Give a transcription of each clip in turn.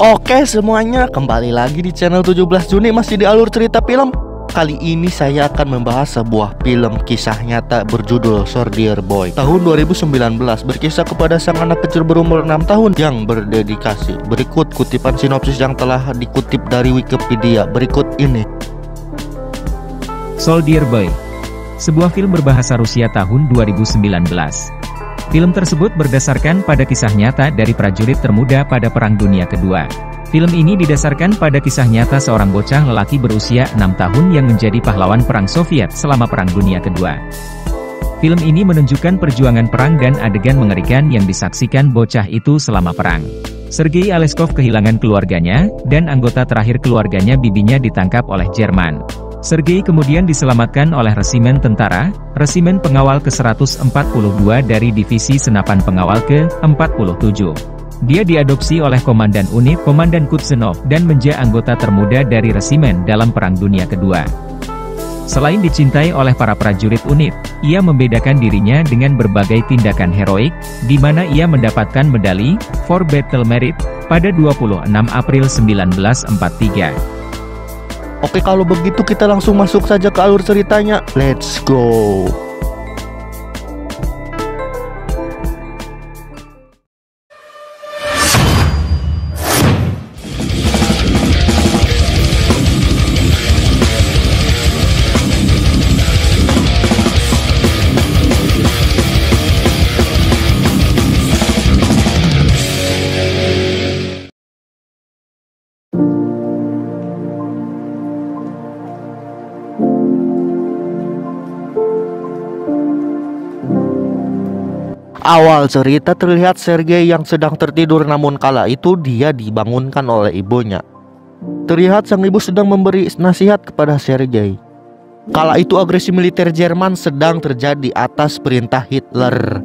Oke semuanya, kembali lagi di channel 17 Juni, masih di alur cerita film. Kali ini saya akan membahas sebuah film kisah nyata berjudul Soldier Boy tahun 2019, berkisah kepada sang anak kecil berumur 6 tahun yang berdedikasi. Berikut kutipan sinopsis yang telah dikutip dari Wikipedia berikut ini. Soldier Boy, sebuah film berbahasa Rusia tahun 2019. Film tersebut berdasarkan pada kisah nyata dari prajurit termuda pada Perang Dunia Kedua. Film ini didasarkan pada kisah nyata seorang bocah lelaki berusia 6 tahun yang menjadi pahlawan Perang Soviet selama Perang Dunia Kedua. Film ini menunjukkan perjuangan perang dan adegan mengerikan yang disaksikan bocah itu selama perang. Sergei Aleskov kehilangan keluarganya, dan anggota terakhir keluarganya, bibinya, ditangkap oleh Jerman. Sergei kemudian diselamatkan oleh resimen tentara, resimen pengawal ke-142 dari divisi senapan pengawal ke-47. Dia diadopsi oleh Komandan Unit, Komandan Kutsenov, dan menjadi anggota termuda dari resimen dalam Perang Dunia Kedua. Selain dicintai oleh para prajurit unit, ia membedakan dirinya dengan berbagai tindakan heroik, di mana ia mendapatkan medali for Battle Merit pada 26 April 1943. Oke, kalau begitu kita langsung masuk saja ke alur ceritanya. Let's go. Awal cerita terlihat Sergei yang sedang tertidur, namun kala itu dia dibangunkan oleh ibunya. Terlihat sang ibu sedang memberi nasihat kepada Sergei. Kala itu agresi militer Jerman sedang terjadi atas perintah Hitler.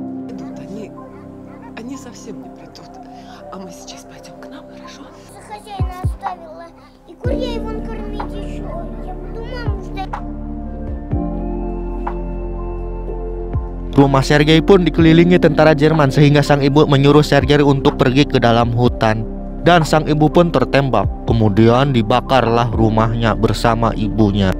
Rumah Sergei pun dikelilingi tentara Jerman sehingga sang ibu menyuruh Sergei untuk pergi ke dalam hutan. Dan sang ibu pun tertembak. Kemudian dibakarlah rumahnya bersama ibunya.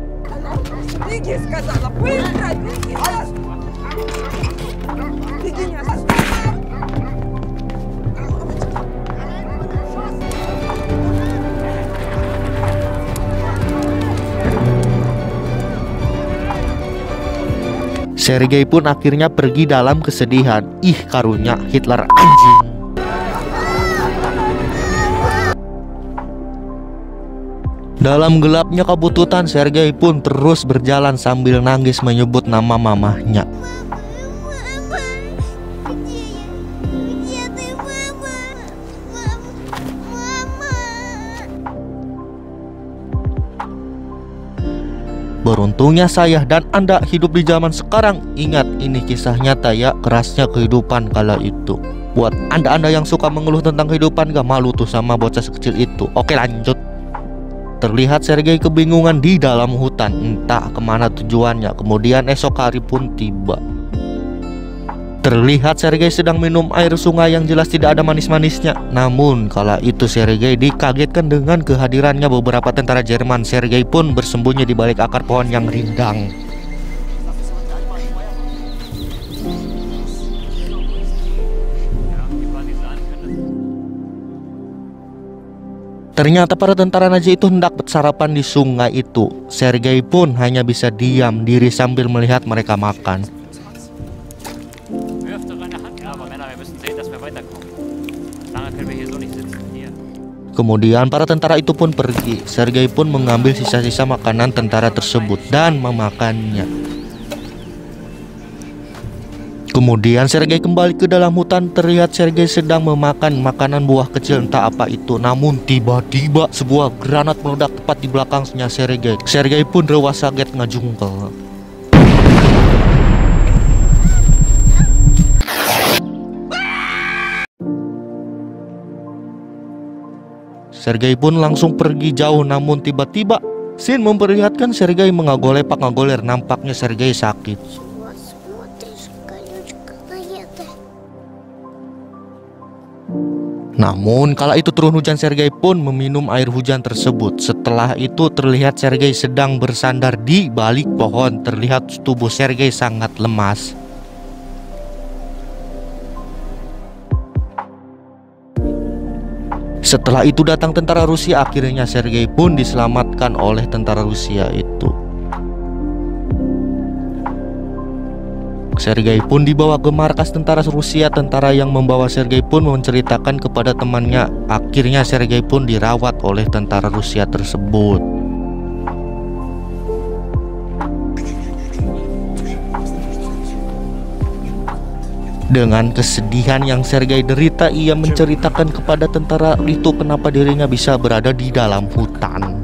Sergei pun akhirnya pergi dalam kesedihan. Ih, karunya Hitler, anjing. Dalam gelapnya kebututan, Sergei pun terus berjalan sambil nangis menyebut nama mamahnya. Beruntungnya saya dan Anda hidup di zaman sekarang. Ingat, ini kisah nyata ya, kerasnya kehidupan kala itu. Buat Anda yang suka mengeluh tentang kehidupan, gak malu tuh sama bocah sekecil itu. Oke, lanjut. Terlihat Sergei kebingungan di dalam hutan, entah kemana tujuannya. Kemudian esok hari pun tiba. Terlihat Sergei sedang minum air sungai yang jelas tidak ada manis-manisnya. Namun kala itu Sergei dikagetkan dengan kehadirannya beberapa tentara Jerman. Sergei pun bersembunyi di balik akar pohon yang rindang. Ternyata para tentara Nazi itu hendak bersarapan di sungai itu. Sergei pun hanya bisa diam diri sambil melihat mereka makan. Kemudian para tentara itu pun pergi. Sergei pun mengambil sisa-sisa makanan tentara tersebut dan memakannya. Kemudian Sergei kembali ke dalam hutan. Terlihat Sergei sedang memakan makanan buah kecil entah apa itu. Namun tiba-tiba sebuah granat meledak tepat di belakangnya Sergei. Sergei pun rewas kaget ngajungkel. Sergei pun langsung pergi jauh, namun tiba-tiba scene memperlihatkan Sergei mengagolepak-ngagoler. Nampaknya Sergei sakit. Namun kala itu turun hujan, Sergei pun meminum air hujan tersebut. Setelah itu terlihat Sergei sedang bersandar di balik pohon. Terlihat tubuh Sergei sangat lemas. Setelah itu datang tentara Rusia. Akhirnya Sergei pun diselamatkan oleh tentara Rusia itu. Sergei pun dibawa ke markas tentara Rusia. Tentara yang membawa Sergei pun menceritakan kepada temannya. Akhirnya Sergei pun dirawat oleh tentara Rusia tersebut. Dengan kesedihan yang Sergei derita, ia menceritakan kepada tentara itu kenapa dirinya bisa berada di dalam hutan.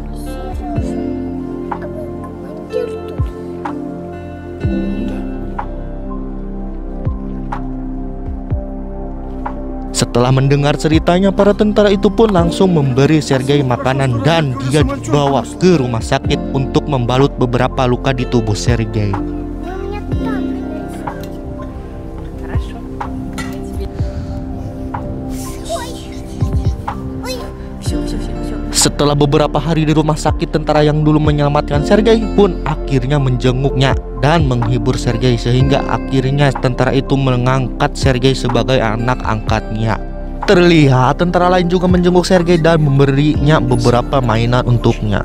Setelah mendengar ceritanya, para tentara itu pun langsung memberi Sergei makanan dan dia dibawa ke rumah sakit untuk membalut beberapa luka di tubuh Sergei. Setelah beberapa hari di rumah sakit, tentara yang dulu menyelamatkan Sergei pun akhirnya menjenguknya dan menghibur Sergei, sehingga akhirnya tentara itu mengangkat Sergei sebagai anak angkatnya. Terlihat tentara lain juga menjenguk Sergei dan memberinya beberapa mainan untuknya.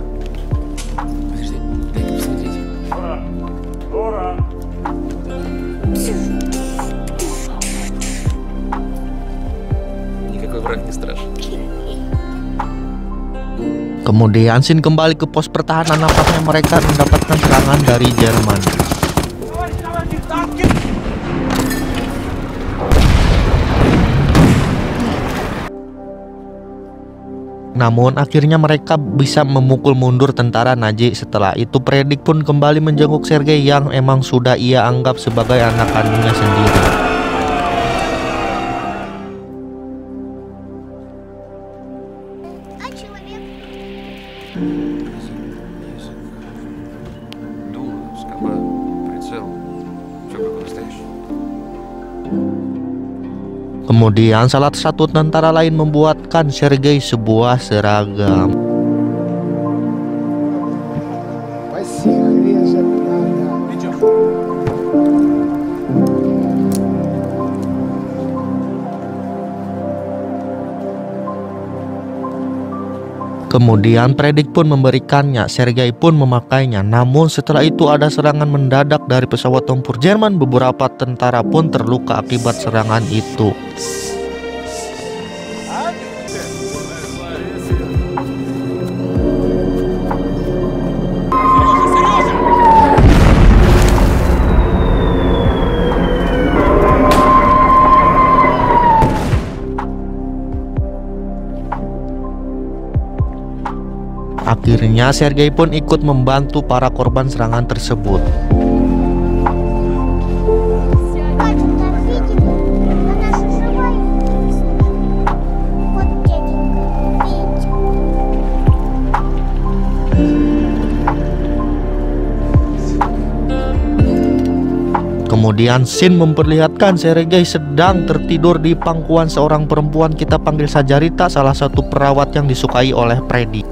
Kemudian Sin kembali ke pos pertahanan. Nampaknya mereka mendapatkan serangan dari Jerman. Namun akhirnya mereka bisa memukul mundur tentara Nazi. Setelah itu Predik pun kembali menjenguk Sergei yang emang sudah ia anggap sebagai anak kandungnya sendiri. Kemudian salah satu tentara lain membuatkan Sergei sebuah seragam. Kemudian Predik pun memberikannya. Sergei pun memakainya. Namun setelah itu ada serangan mendadak dari pesawat tempur Jerman. Beberapa tentara pun terluka akibat serangan itu. Akhirnya Sergei pun ikut membantu para korban serangan tersebut. Kemudian Sin memperlihatkan Sergei sedang tertidur di pangkuan seorang perempuan, kita panggil saja Rita, salah satu perawat yang disukai oleh Predik.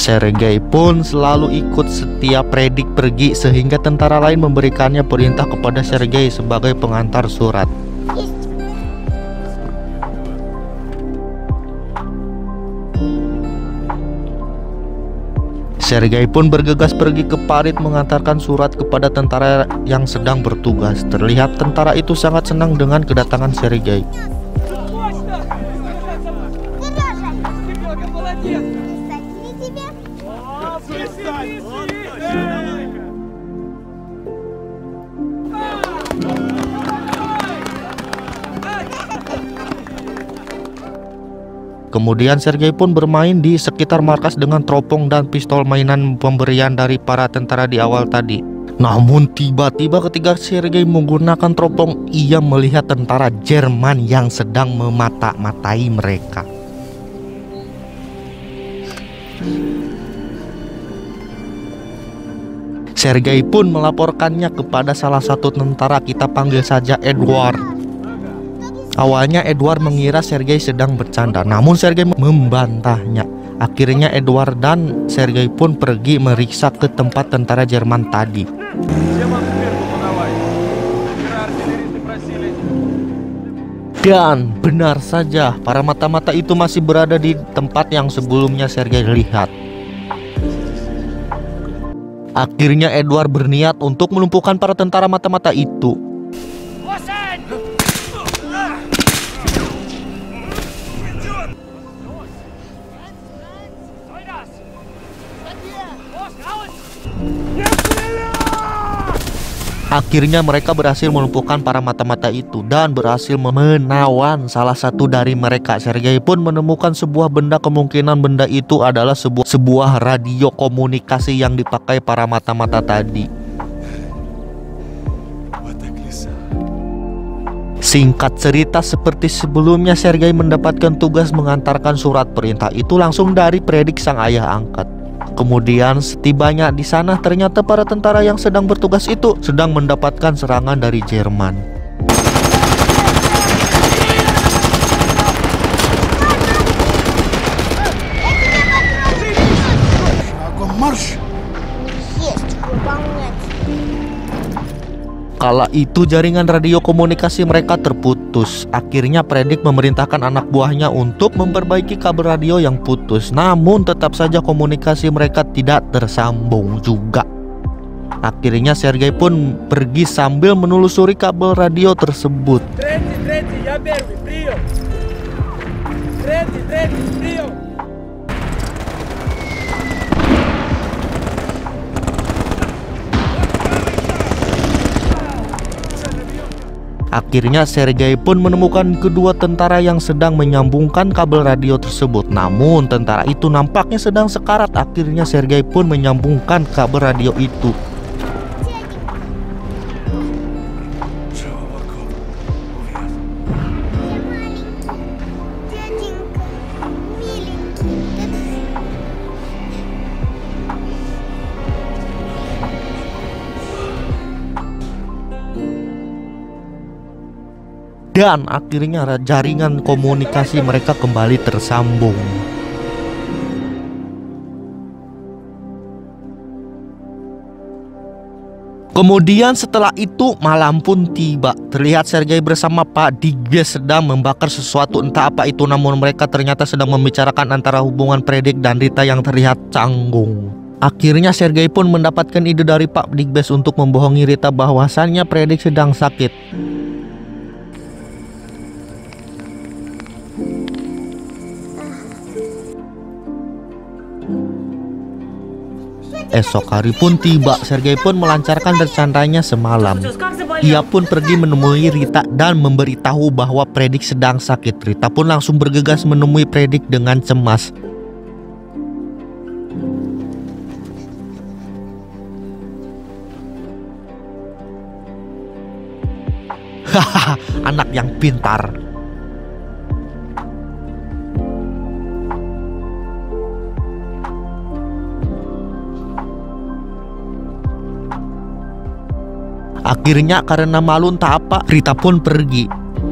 Sergei pun selalu ikut setiap Predik pergi, sehingga tentara lain memberikannya perintah kepada Sergei sebagai pengantar surat. Sergei pun bergegas pergi ke parit mengantarkan surat kepada tentara yang sedang bertugas. Terlihat tentara itu sangat senang dengan kedatangan Sergei. Kemudian Sergei pun bermain di sekitar markas dengan teropong dan pistol mainan pemberian dari para tentara di awal tadi. Namun tiba-tiba ketika Sergei menggunakan teropong, ia melihat tentara Jerman yang sedang memata-matai mereka. Sergei pun melaporkannya kepada salah satu tentara, kita panggil saja Edward. Awalnya Edward mengira Sergei sedang bercanda, namun Sergei membantahnya. Akhirnya Edward dan Sergei pun pergi meriksa ke tempat tentara Jerman tadi. Dan benar saja, para mata-mata itu masih berada di tempat yang sebelumnya Sergei lihat. Akhirnya Edward berniat untuk melumpuhkan para tentara mata-mata itu. Akhirnya mereka berhasil melumpuhkan para mata-mata itu dan berhasil menawan salah satu dari mereka. Sergei pun menemukan sebuah benda, kemungkinan benda itu adalah sebuah radio komunikasi yang dipakai para mata-mata tadi. Singkat cerita, seperti sebelumnya Sergei mendapatkan tugas mengantarkan surat perintah itu langsung dari Predik sang ayah angkat. Kemudian setibanya di sana, ternyata para tentara yang sedang bertugas itu sedang mendapatkan serangan dari Jerman. Kala itu jaringan radio komunikasi mereka terputus. Akhirnya Predik memerintahkan anak buahnya untuk memperbaiki kabel radio yang putus. Namun tetap saja komunikasi mereka tidak tersambung juga. Akhirnya Sergei pun pergi sambil menelusuri kabel radio tersebut. Akhirnya Sergei pun menemukan kedua tentara yang sedang menyambungkan kabel radio tersebut. Namun tentara itu nampaknya sedang sekarat. Akhirnya Sergei pun menyambungkan kabel radio itu. Dan akhirnya jaringan komunikasi mereka kembali tersambung. Kemudian setelah itu malam pun tiba. Terlihat Sergei bersama Pak Digbes sedang membakar sesuatu, entah apa itu. Namun mereka ternyata sedang membicarakan antara hubungan Predik dan Rita yang terlihat canggung. Akhirnya Sergei pun mendapatkan ide dari Pak Digbes untuk membohongi Rita bahwasannya Predik sedang sakit. Esok hari pun tiba. Sergei pun melancarkan rencananya semalam. Ia pun pergi menemui Rita dan memberitahu bahwa Predik sedang sakit. Rita pun langsung bergegas menemui Predik dengan cemas. Hahaha, anak yang pintar. Akhirnya karena malu entah apa, Rita pun pergi.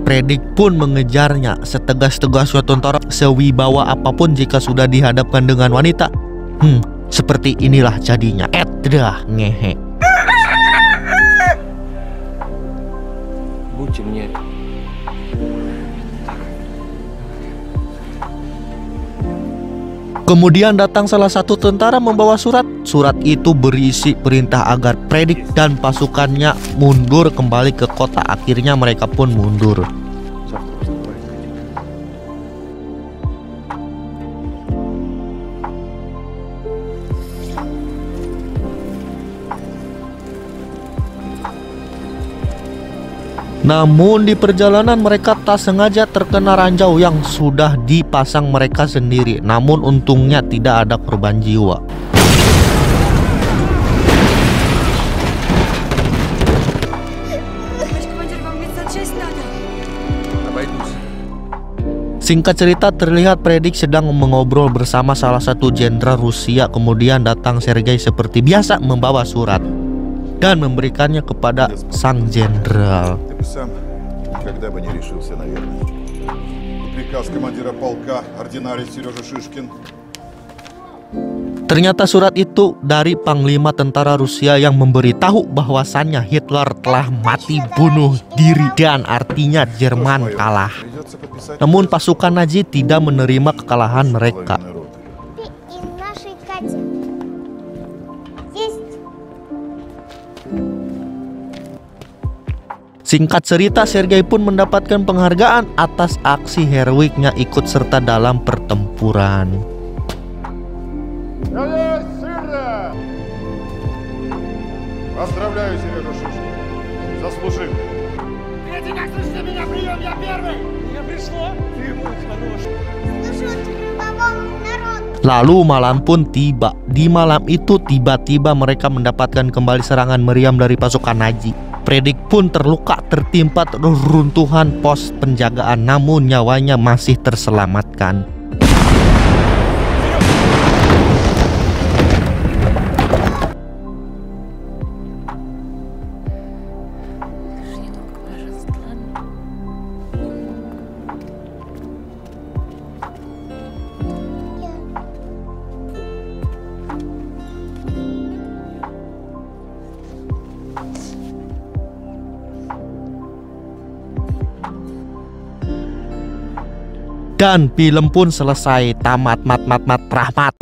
Predik pun mengejarnya. Setegas-tegasnya tentara, sewibawa apapun jika sudah dihadapkan dengan wanita. Seperti inilah jadinya. Dah ngehe. Kemudian datang salah satu tentara membawa surat. Surat itu berisi perintah agar Predik dan pasukannya mundur kembali ke kota. Akhirnya mereka pun mundur. Namun di perjalanan mereka tak sengaja terkena ranjau yang sudah dipasang mereka sendiri. Namun untungnya tidak ada korban jiwa. Singkat cerita, terlihat Predik sedang mengobrol bersama salah satu jenderal Rusia. Kemudian datang Sergei seperti biasa membawa surat dan memberikannya kepada sang jenderal. Ternyata surat itu dari Panglima Tentara Rusia yang memberitahu bahwasannya Hitler telah mati bunuh diri dan artinya Jerman kalah. Namun pasukan Nazi tidak menerima kekalahan mereka. Singkat cerita, Sergei pun mendapatkan penghargaan atas aksi heroiknya ikut serta dalam pertempuran. Поздравляю, Сережа Шишкин. Заслужил. Третий, как слышите меня, прием, я первый. Я пришло. Ты мой хороший. Lalu malam pun tiba. Di malam itu tiba-tiba mereka mendapatkan kembali serangan meriam dari pasukan Nazi. Predik pun terluka tertimpa runtuhan pos penjagaan, namun nyawanya masih terselamatkan. Dan film pun selesai, tamat, mat, rahmat.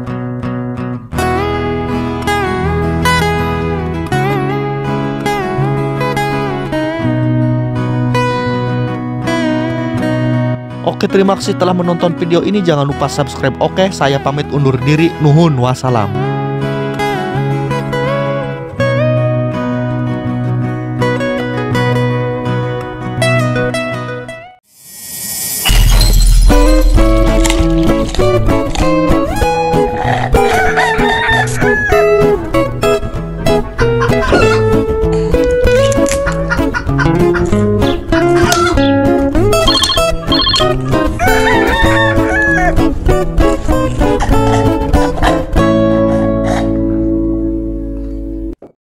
Oke, terima kasih telah menonton video ini. Jangan lupa subscribe. Oke, saya pamit undur diri. Nuhun, wassalam.